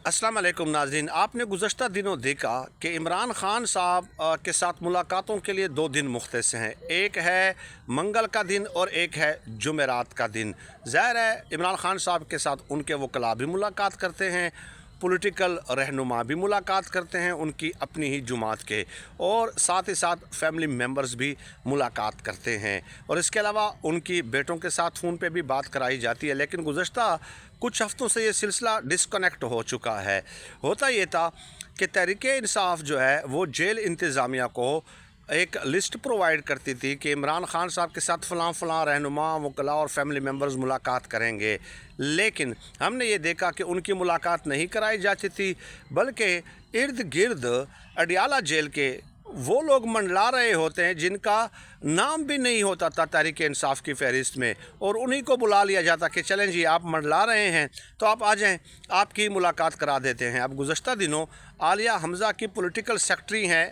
अस्सलाम वालेकुम नाज़रीन। आपने गुज़श्ता दिनों देखा कि इमरान ख़ान साहब के साथ मुलाकातों के लिए 2 दिन मुख्तस हैं। एक है मंगल का दिन और एक है जुमेरात का दिन। ज़ाहिर है इमरान ख़ान साहब के साथ उनके वकला भी मुलाकात करते हैं, पॉलिटिकल रहनुमा भी मुलाकात करते हैं उनकी अपनी ही जमात के, और साथ ही साथ फैमिली मेम्बर्स भी मुलाकात करते हैं। और इसके अलावा उनकी बेटों के साथ फ़ोन पे भी बात कराई जाती है। लेकिन गुज़श्ता कुछ हफ़्तों से ये सिलसिला डिस्कनेक्ट हो चुका है। होता ये था कि तहरीक-ए-इंसाफ़ जो है वो जेल इंतज़ामिया को एक लिस्ट प्रोवाइड करती थी कि इमरान ख़ान साहब के साथ फ़लाँ रहनुमा, वकला और फैमिली मेम्बर्स मुलाकात करेंगे। लेकिन हमने ये देखा कि उनकी मुलाकात नहीं कराई जाती थी, बल्कि इर्द गिर्द अडियाला जेल के वो लोग मंडला रहे होते हैं जिनका नाम भी नहीं होता था तहरीक इंसाफ की फ़हरिस्त में, और उन्हीं को बुला लिया जाता कि चलें जी आप मंडला रहे हैं तो आप आ जाएं, आपकी मुलाकात करा देते हैं। अब गुज़श्ता दिनों आलिया हमज़ा की पॉलिटिकल सेक्रेटरी हैं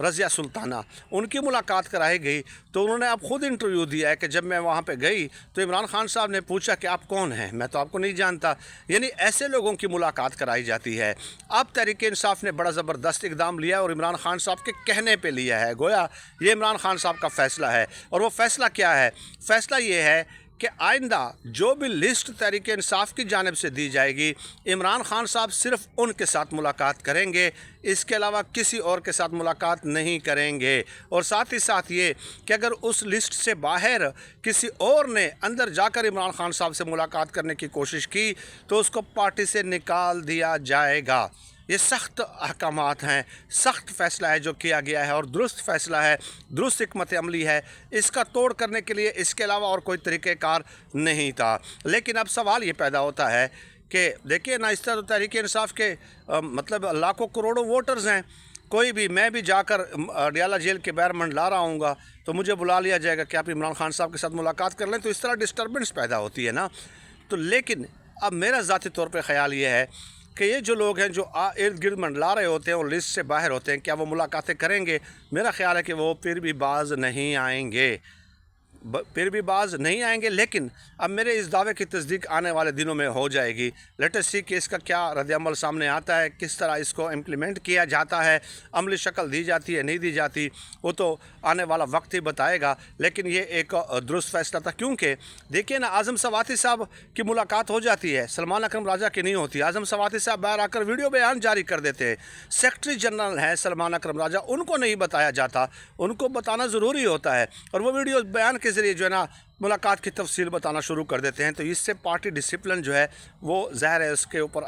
रज़िया सुल्ताना, उनकी मुलाकात कराई गई तो उन्होंने अब ख़ुद इंटरव्यू दिया है कि जब मैं वहाँ पे गई तो इमरान ख़ान साहब ने पूछा कि आप कौन हैं, मैं तो आपको नहीं जानता। यानी ऐसे लोगों की मुलाकात कराई जाती है। अब तहरीक इंसाफ ने बड़ा ज़बरदस्त इक़दाम लिया और इमरान ख़ान साहब के कहने पे लिया है, गोया ये इमरान ख़ान साहब का फ़ैसला है। और वो फ़ैसला क्या है? फ़ैसला ये है कि आइंदा जो भी लिस्ट तहरीक इंसाफ की जानिब से दी जाएगी, इमरान ख़ान साहब सिर्फ़ उनके साथ मुलाकात करेंगे, इसके अलावा किसी और के साथ मुलाकात नहीं करेंगे। और साथ ही साथ ये कि अगर उस लिस्ट से बाहर किसी और ने अंदर जाकर इमरान ख़ान साहब से मुलाकात करने की कोशिश की तो उसको पार्टी से निकाल दिया जाएगा। ये सख्त अहकामात हैं, सख्त फ़ैसला है जो किया गया है और दुरुस्त फ़ैसला है, दुरुस्त हिकमत अमली है। इसका तोड़ करने के लिए इसके अलावा और कोई तरीक़ेकार नहीं था। लेकिन अब सवाल ये पैदा होता है कि देखिए ना, इस तरह तो तहरीक इंसाफ के मतलब लाखों करोड़ों वोटर्स हैं। कोई भी, मैं भी जाकर अडियाला जेल के बाहर मंडला रहा हूँगा तो मुझे बुला लिया जाएगा कि आप इमरान ख़ान साहब के साथ मुलाकात कर लें, तो इस तरह डिस्टर्बेंस पैदा होती है ना। तो लेकिन अब मेरा ज़ाती तौर पर ख़याल ये है कि ये जो लोग हैं जो इर्द गिर्द मंडला रहे होते हैं और लिस्ट से बाहर होते हैं, क्या वो मुलाकातें करेंगे? मेरा ख़्याल है कि वो फिर भी बाज नहीं आएंगे, फिर भी बाज नहीं आएंगे। लेकिन अब मेरे इस दावे की तस्दीक आने वाले दिनों में हो जाएगी। लेट अस सी कि इसका क्या रद्द-ए-अमल सामने आता है, किस तरह इसको इम्प्लीमेंट किया जाता है, अमली शक्ल दी जाती है नहीं दी जाती, वो तो आने वाला वक्त ही बताएगा। लेकिन ये एक दुरुस्त फ़ैसला था, क्योंकि देखिए ना, आज़म सवाती साहब की मुलाकात हो जाती है, सलमान अकरम राजा की नहीं होती। आज़म सवाती साहब बाहर आकर वीडियो बयान जारी कर देते हैं। सेक्रेटरी जनरल हैं सलमान अकरम राजा, उनको नहीं बताया जाता, उनको बताना ज़रूरी होता है, और वो वीडियो बयान के ज़रिए जो है ना मुलाकात की तफसील बताना शुरू कर देते हैं। तो इससे पार्टी डिसिप्लिन जो है वो ज़ाहिर है उसके ऊपर